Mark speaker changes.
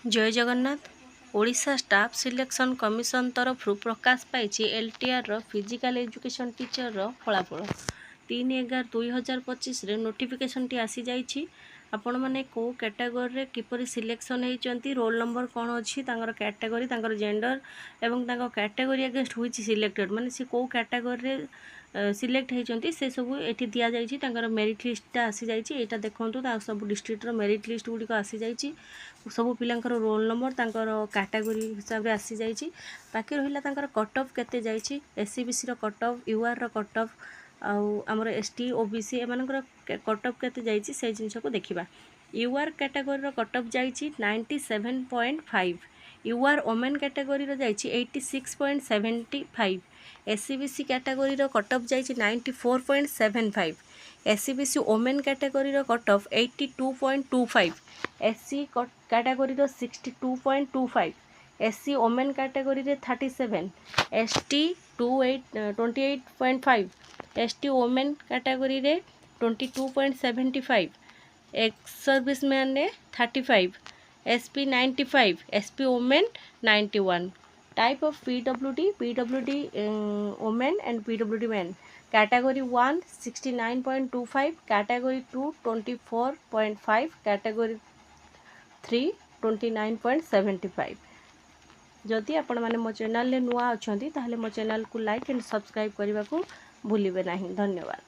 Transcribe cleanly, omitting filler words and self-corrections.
Speaker 1: जय Jagannath. Odisha staff selection commission तरफ प्रकाश पाई LTR physical education teacher फलाफल 3/11/2025 notification T आसी जाइछि। आपण माने को कैटेगरी किपरि सिलेक्शन होती, रोल नंबर कौन अच्छी, कैटेगरी, जेंडर एवं कैटेगरी अगेंस्ट हुई सिलेक्टेड माने सी को कैटेगरी सिलेक्ट होती से सब ये दि जाइए। मेरिट लिस्टा आसी जाइए, देखो सब डिस्ट्रिक्टर मेरिट लिस्ट गुड़िक आसी जाइए। सब पिलांकर रोल नंबर कैटेगरी हिसाब से आसी जाइए। बाकी रहा कट ऑफ केते जाइए, एससीबीसी रो कट ऑफ, यूआर रो कट ऑफ, आमर एसटी ओबीसी एमानकर कट ऑफ केते जाइए से जिनस को देखा। यूआर कैटेगरी रो कट ऑफ जाइए 97.5, यूआर ओमेन कैटेगरी रो जाइए 86.75, एससीबीसी कैटेगरी रो कट ऑफ जाइए 94.75, एससीबीसी ओमेन कैटेगरी रो कट ऑफ 82.25, एससी कैटेगरी रो 62.25, एससी ओमेन कैटेगरी रे 37, एसटी 28.5, एसटी ओमेन कैटेगरी रे 22.75, एक्स सर्विसमैन ने 35, SP 95, SP women 91। Type of PWD women and PWD man. Category 1 69.25, category 2 24.5, category 3 29.75। जदि आपण माने मो channel नुआ अच्छा ताहले मो चैनल को लाइक एंड सब्सक्राइब करने को भूलिए नहीं। धन्यवाद।